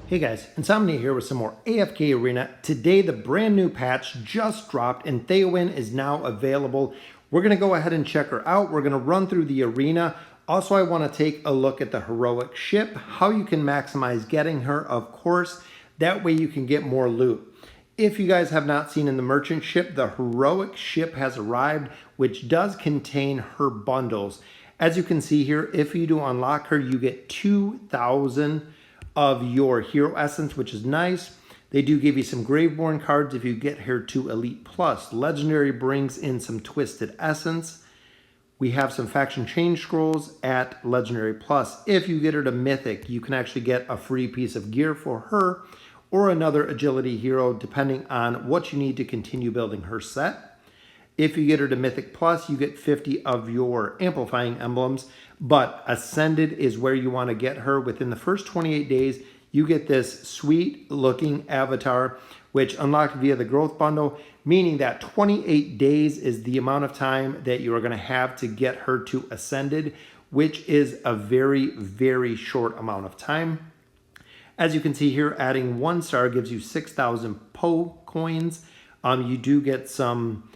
Hey guys, Insomnia here with some more AFK Arena. Today the brand new patch just dropped and Theowyn is now available. We're going to go ahead and check her out. We're going to run through the arena. Also, I want to take a look at the heroic ship, how you can maximize getting her, of course. That way you can get more loot. If you guys have not seen in the merchant ship, the heroic ship has arrived, which does contain her bundles. As you can see here, if you do unlock her, you get 2,000 of your hero essence, which is nice. They do give you some Graveborn cards if you get her to Elite Plus. Legendary brings in some Twisted Essence. We have some faction change scrolls at Legendary Plus. If you get her to Mythic, you can actually get a free piece of gear for her or another agility hero, depending on what you need to continue building her set. If you get her to Mythic Plus, you get 50 of your amplifying emblems, but Ascended is where you want to get her. Within the first 28 days, you get this sweet looking avatar, which unlocked via the growth bundle, meaning that 28 days is the amount of time that you are going to have to get her to Ascended, which is a very, very short amount of time. As you can see here, adding 1 star gives you 6,000 PO coins. You do get some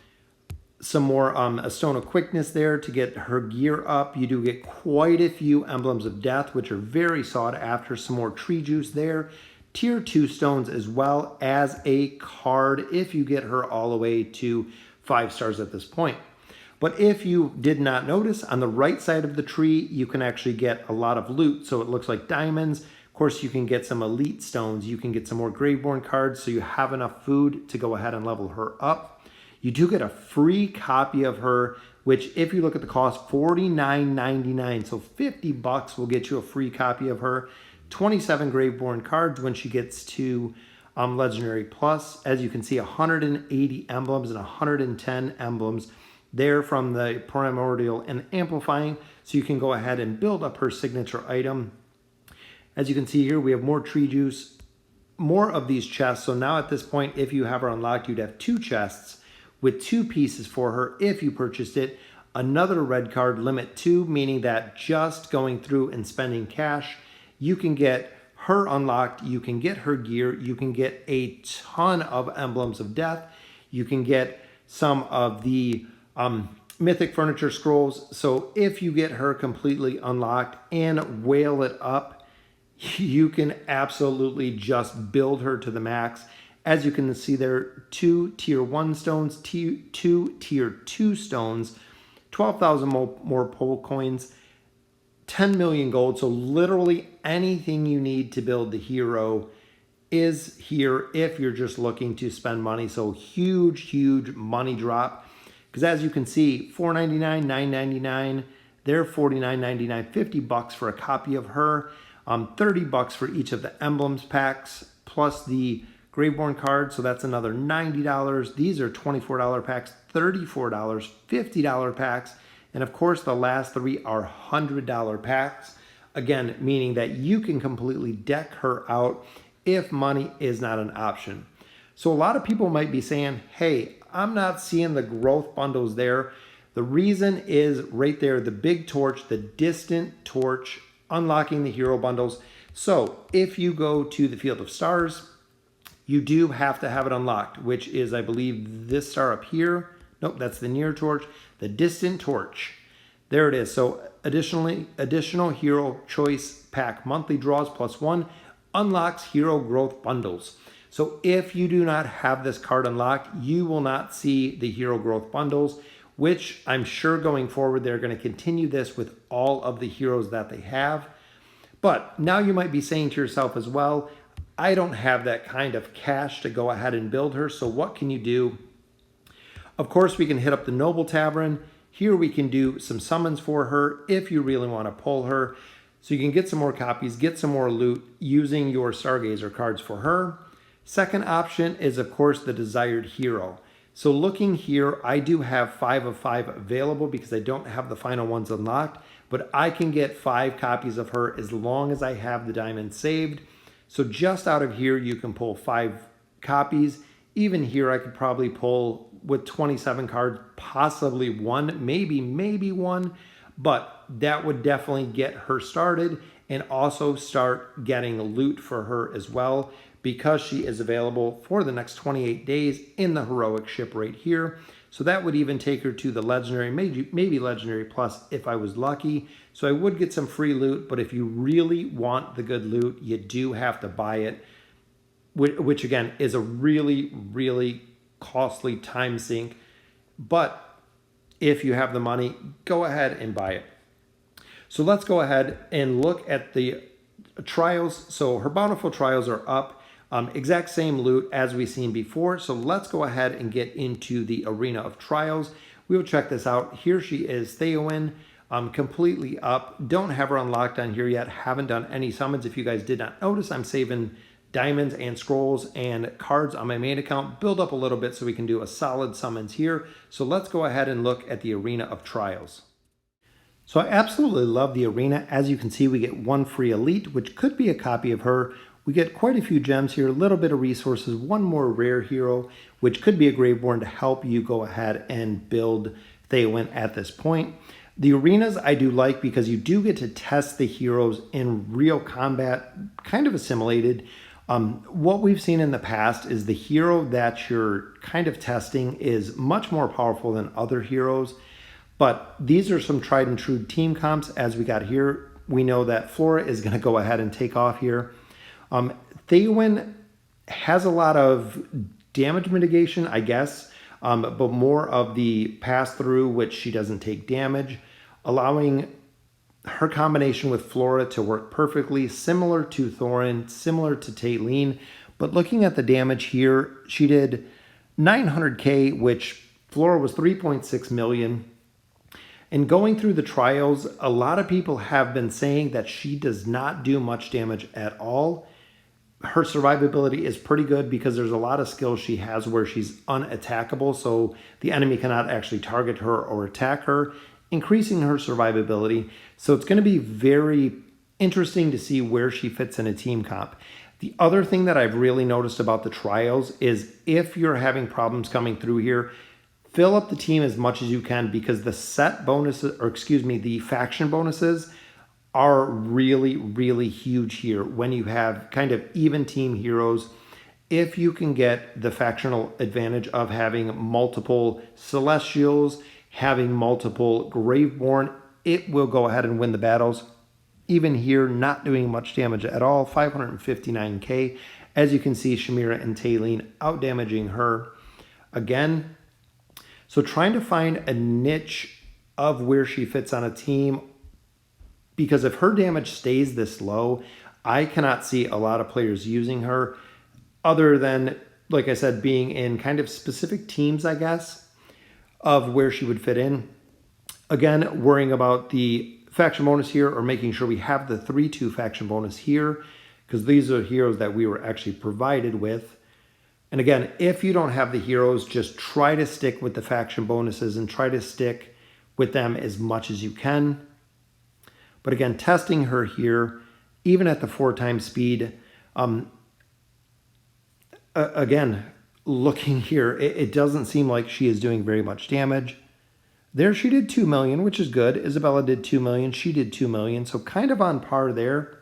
more a Stone of Quickness there to get her gear up. You do get quite a few Emblems of Death, which are very sought after. Some more Tree Juice there. Tier 2 stones as well as a card if you get her all the way to 5 stars at this point. But if you did not notice, on the right side of the tree, you can actually get a lot of loot. So it looks like diamonds. Of course, you can get some elite stones. You can get some more Graveborn cards so you have enough food to go ahead and level her up. You do get a free copy of her, which if you look at the cost, $49.99. So 50 bucks will get you a free copy of her. 27 Graveborn cards when she gets to Legendary Plus. As you can see, 180 emblems and 110 emblems there from the Primordial and Amplifying. So you can go ahead and build up her signature item. As you can see here, we have more Tree Juice, more of these chests. So now at this point, if you have her unlocked, you'd have 2 chests with 2 pieces for her if you purchased it. Another red card, limit 2, meaning that just going through and spending cash, you can get her unlocked, you can get her gear, you can get a ton of Emblems of Death, you can get some of the Mythic Furniture Scrolls. So if you get her completely unlocked and whale it up, you can absolutely just build her to the max. As you can see there, 2 tier 1 stones, 2 tier 2 stones, 12,000 more pole coins, 10 million gold. So literally anything you need to build the hero is here if you're just looking to spend money. So huge, huge money drop. Because as you can see, $4.99, $9.99, they're $49.99, 50 bucks for a copy of her, 30 bucks for each of the emblems packs, plus the Graveborn card, so that's another $90. These are $24 packs, $34, $50 packs, and of course the last 3 are $100 packs. Again, meaning that you can completely deck her out if money is not an option. So a lot of people might be saying, hey, I'm not seeing the growth bundles there. The reason is right there, the big torch, the distant torch, unlocking the hero bundles. So if you go to the Field of Stars, you do have to have it unlocked, which is, I believe, this star up here. Nope, that's the near torch. The distant torch. There it is. So additional hero choice pack monthly draws +1 unlocks hero growth bundles. So if you do not have this card unlocked, you will not see the hero growth bundles, which I'm sure going forward, they're going to continue this with all of the heroes that they have. But now you might be saying to yourself as well, I don't have that kind of cash to go ahead and build her, so what can you do? Of course, we can hit up the Noble Tavern. Here we can do some summons for her if you really want to pull her. So you can get some more copies, get some more loot using your Stargazer cards for her. Second option is, of course, the Desired Hero. So looking here, I do have 5 of 5 available because I don't have the final ones unlocked, but I can get 5 copies of her as long as I have the diamond saved. So just out of here, you can pull 5 copies. Even here, I could probably pull with 27 cards, possibly 1, maybe 1. but that would definitely get her started and also start getting loot for her as well, because she is available for the next 28 days in the heroic ship right here. So that would even take her to the legendary, maybe legendary plus if I was lucky. So I would get some free loot, but if you really want the good loot, you do have to buy it, which again is a really, really costly time sink. But if you have the money, go ahead and buy it. So let's go ahead and look at the trials. So her Bountiful trials are up. Exact same loot as we've seen before. So let's go ahead and get into the arena of trials. We will check this out. Here she is, Theowyn, completely up. Don't have her unlocked on here yet. Haven't done any summons. If you guys did not notice, I'm saving diamonds and scrolls and cards on my main account. Build up a little bit so we can do a solid summons here. So let's go ahead and look at the arena of trials. So I absolutely love the arena. As you can see, we get one free elite, which could be a copy of her. We get quite a few gems here, a little bit of resources, one more rare hero, which could be a Graveborn to help you go ahead and build Theowyn at this point. The arenas I do like because you do get to test the heroes in real combat, kind of assimilated. What we've seen in the past is the hero that you're kind of testing is much more powerful than other heroes. But these are some tried and true team comps as we got here. We know that Flora is going to go ahead and take off here. Theowyn has a lot of damage mitigation, I guess, but more of the pass through, which she doesn't take damage, allowing her combination with Flora to work perfectly, similar to Thorin, similar to Theowyn. But looking at the damage here, she did 900k, which Flora was 3.6 million. And going through the trials, a lot of people have been saying that she does not do much damage at all. Her survivability is pretty good because there's a lot of skills she has where she's unattackable, so the enemy cannot actually target her or attack her, increasing her survivability. So it's going to be very interesting to see where she fits in a team comp. The other thing that I've really noticed about the trials is if you're having problems coming through here, fill up the team as much as you can, because the set bonuses, or excuse me, the faction bonuses are really, really huge here when you have kind of even team heroes. If you can get the factional advantage of having multiple Celestials, having multiple Graveborn, it will go ahead and win the battles. Even here, not doing much damage at all, 559k. As you can see, Shamira and Theowyn out damaging her again. So trying to find a niche of where she fits on a team, because if her damage stays this low, I cannot see a lot of players using her other than, like I said, being in kind of specific teams, I guess, of where she would fit in. Again, worrying about the faction bonus here, or making sure we have the 3-2 faction bonus here, because these are heroes that we were actually provided with. And again, if you don't have the heroes, just try to stick with the faction bonuses and try to stick with them as much as you can. But again, testing her here, even at the 4x speed, again, looking here, it doesn't seem like she is doing very much damage. There she did 2 million, which is good. Isabella did 2 million. She did 2 million. So kind of on par there.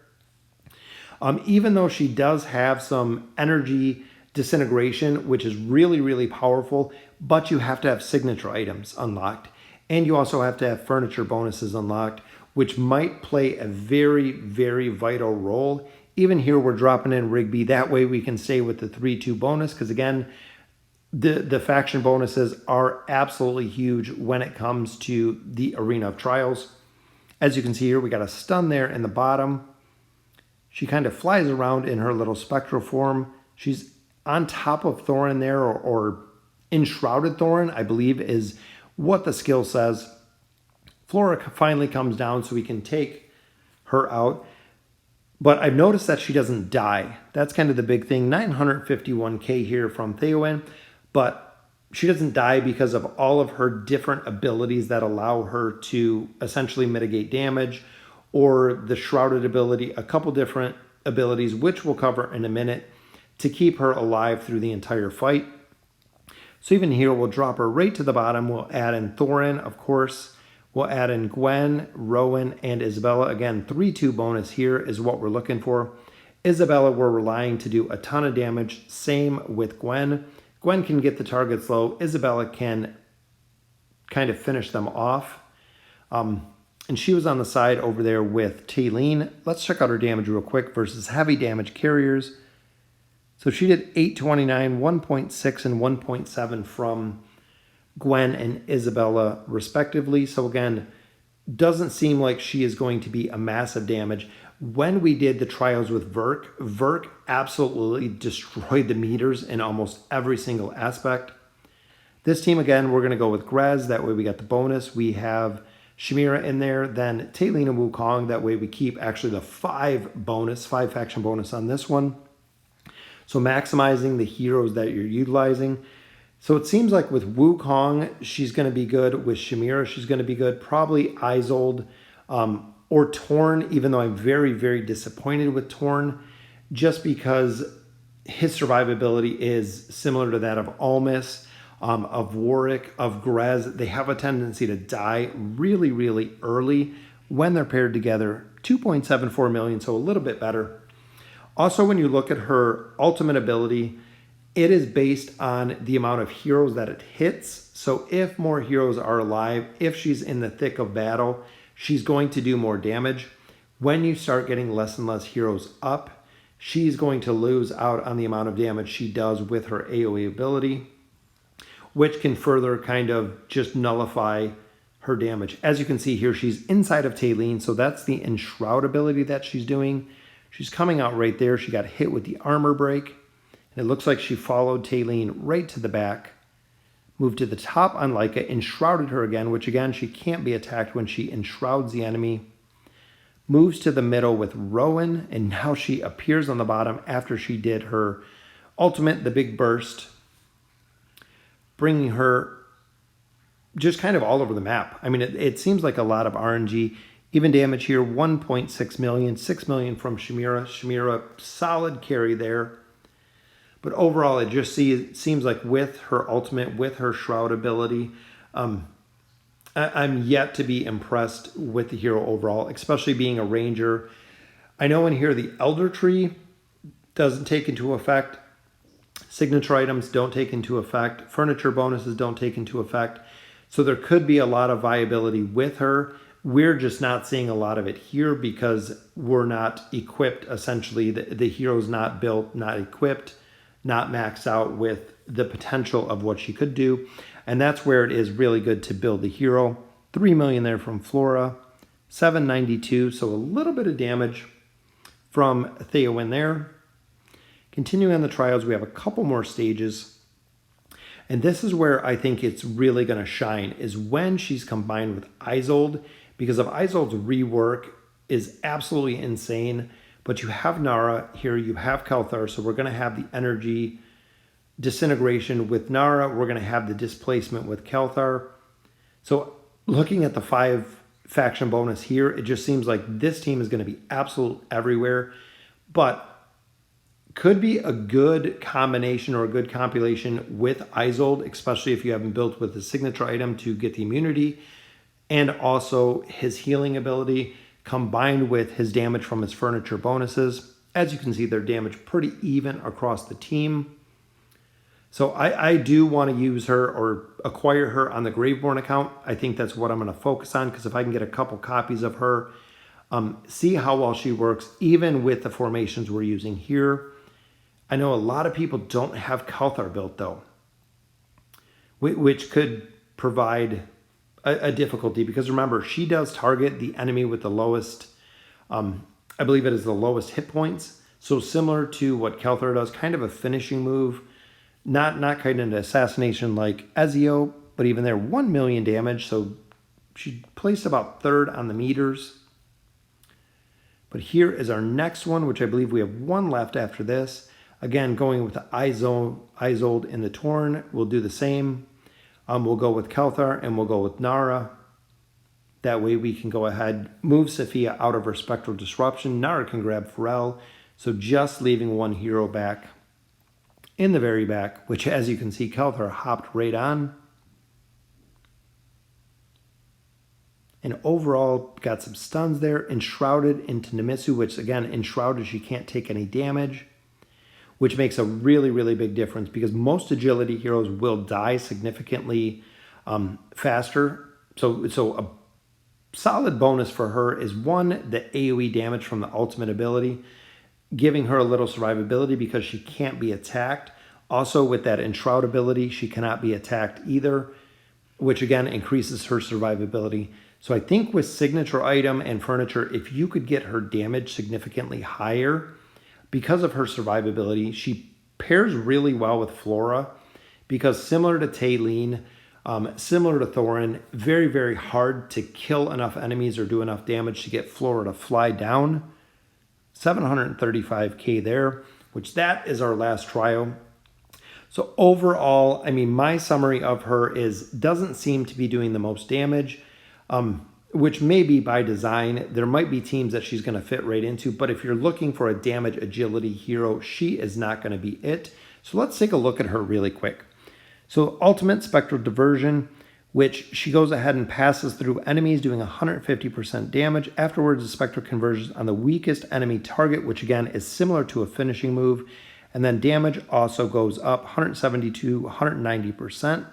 Even though she does have some energy disintegration, which is really, really powerful, but you have to have signature items unlocked. And you also have to have furniture bonuses unlocked, which might play a very, very vital role. Even here, we're dropping in Rigby. That way we can stay with the 3-2 bonus, because again, the faction bonuses are absolutely huge when it comes to the arena of trials. As you can see here, we got a stun there in the bottom. She kind of flies around in her little spectral form. She's on top of Thorin there, or enshrouded Thorin, I believe is what the skill says. Flora finally comes down so we can take her out. But I've noticed that she doesn't die. That's kind of the big thing. 951k here from Theowyn. But she doesn't die because of all of her different abilities that allow her to essentially mitigate damage, or the shrouded ability, a couple different abilities, which we'll cover in a minute, to keep her alive through the entire fight. So even here, we'll drop her right to the bottom. We'll add in Thorin, of course. We'll add in Gwen, Rowan, and Isabella. Again, 3-2 bonus here is what we're looking for. Isabella, we're relying to do a ton of damage. Same with Gwen. Gwen can get the targets low. Isabella can kind of finish them off. And she was on the side over there with Theowyn. Let's check out her damage real quick versus heavy damage carriers. So she did 829, 1.6, and 1.7 from Gwen and Isabella respectively. So again, doesn't seem like she is going to be a massive damage. When we did the trials with Verk absolutely destroyed the meters in almost every single aspect. This team, again, we're going to go with Grez. That way we got the bonus. We have Shamira in there, then Theowyn and Wukong. That way we keep actually the 5 faction bonus on this one. So maximizing the heroes that you're utilizing. So it seems like with Wukong, she's going to be good. With Shamira, she's going to be good. Probably Isolde or Torn, even though I'm very, very disappointed with Torn, just because his survivability is similar to that of Almas, of Warwick, of Grez. They have a tendency to die really, really early when they're paired together. 2.74 million, so a little bit better. Also, when you look at her ultimate ability, it is based on the amount of heroes that it hits. So if more heroes are alive, if she's in the thick of battle, she's going to do more damage. When you start getting less and less heroes up, she's going to lose out on the amount of damage she does with her AoE ability, which can further kind of just nullify her damage. As you can see here, she's inside of Theowyn, so that's the Enshroud ability that she's doing. She's coming out right there. She got hit with the armor break. And it looks like she followed Theowyn right to the back. Moved to the top on Leica, enshrouded her again, which again, she can't be attacked when she enshrouds the enemy. Moves to the middle with Rowan, and now she appears on the bottom after she did her ultimate, the big burst, bringing her just kind of all over the map. I mean, it seems like a lot of RNG. Even damage here, 1.6 million, 6 million from Shamira. Shamira, solid carry there. But overall, it just seems like with her ultimate, with her Shroud ability, I'm yet to be impressed with the hero overall, especially being a ranger. I know in here the Elder Tree doesn't take into effect. Signature items don't take into effect. Furniture bonuses don't take into effect. So there could be a lot of viability with her. We're just not seeing a lot of it here because we're not equipped, essentially. The hero's not built, not equipped, not maxed out with the potential of what she could do. And that's where it is really good to build the hero. 3 million there from Flora, 792, so a little bit of damage from Theowyn there. Continuing on the trials, we have a couple more stages. And this is where I think it's really going to shine, is when she's combined with Isolde, because of Isolde's rework is absolutely insane. But you have Nara here, you have Kelthar, so we're going to have the energy disintegration with Nara. We're going to have the displacement with Kelthar. So looking at the 5 faction bonus here, it just seems like this team is going to be absolute everywhere. But could be a good combination or a good compilation with Isolde, especially if you haven't built with the signature item to get the immunity, and also his healing ability combined with his damage from his furniture bonuses. As you can see, they're damaged pretty even across the team. So I do want to use her or acquire her on the Graveborn account. I think that's what I'm going to focus on, because if I can get a couple copies of her, see how well she works, even with the formations we're using here. I know a lot of people don't have Kelthar built though, which could provide a difficulty, because remember, she does target the enemy with the lowest, I believe it is the lowest hit points. So similar to what Kelthar does, kind of a finishing move, not kind of an assassination like Ezio, but even there, 1 million damage. So she placed about 3rd on the meters. But here is our next one, which I believe we have one left after this. Again, going with the Isolde in the Torn, we'll do the same. We'll go with Kelthar and we'll go with Nara. That way we can go ahead, move Sophia out of her Spectral Disruption. Nara can grab Pharrell. So just leaving one hero back in the very back, which as you can see, Kelthar hopped right on. And overall, got some stuns there. Enshrouded into Nemitsu, which again, enshrouded, she can't take any damage, which makes a really, really big difference because most agility heroes will die significantly faster. So a solid bonus for her is one, the AoE damage from the ultimate ability, giving her a little survivability because she can't be attacked. Also with that enshroud ability, she cannot be attacked either, which again increases her survivability. So I think with signature item and furniture, if you could get her damage significantly higher because of her survivability, she pairs really well with Flora because similar to Taylene, similar to Thorin, very, very hard to kill enough enemies or do enough damage to get Flora to fly down. 735k there, which that is our last trial. So overall, I mean, my summary of her is doesn't seem to be doing the most damage, which may be by design. There might be teams that she's going to fit right into, but if you're looking for a damage agility hero, she is not going to be it. So let's take a look at her really quick. So ultimate spectral diversion, which she goes ahead and passes through enemies doing 150% damage. Afterwards, the spectral conversions on the weakest enemy target, which again is similar to a finishing move. And then damage also goes up 170 to 190%.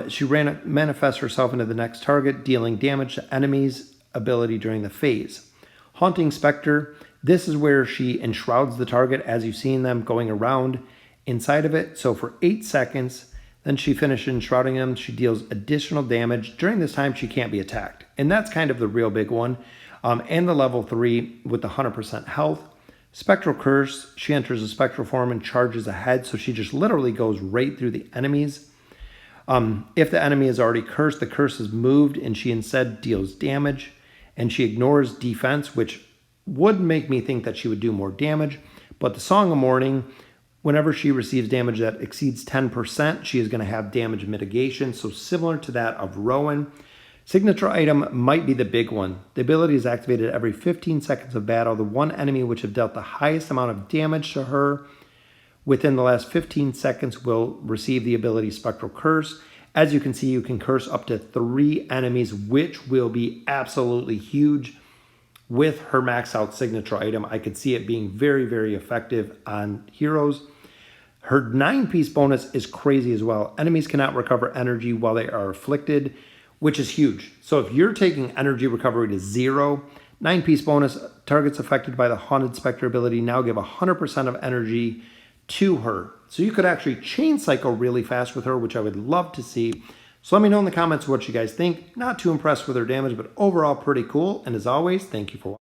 She manifests herself into the next target, dealing damage to enemies' ability during the phase. Haunting Spectre, this is where she enshrouds the target as you've seen them going around inside of it. So for 8 seconds, then she finishes enshrouding them. She deals additional damage. During this time, she can't be attacked. And that's kind of the real big one. And the level 3 with the 100% health. Spectral Curse, she enters a spectral form and charges ahead. So she just literally goes right through the enemies. If the enemy is already cursed, the curse is moved and she instead deals damage. And she ignores defense, which would make me think that she would do more damage. But the Song of Mourning, whenever she receives damage that exceeds 10%, she is going to have damage mitigation. So similar to that of Rowan. Signature item might be the big one. The ability is activated every 15 seconds of battle. The one enemy which have dealt the highest amount of damage to her within the last 15 seconds will receive the ability Spectral Curse. As you can see, you can curse up to 3 enemies, which will be absolutely huge. With her max out signature item, I could see it being very, very effective on heroes. Her 9-piece bonus is crazy as well. Enemies cannot recover energy while they are afflicted, which is huge. So if you're taking energy recovery to 0, 9-piece bonus, targets affected by the Haunted Spectre ability now give 100% of energy to her. So you could actually chain cycle really fast with her, which I would love to see. So let me know in the comments what you guys think. Not too impressed with her damage, but overall pretty cool. And as always, thank you for watching.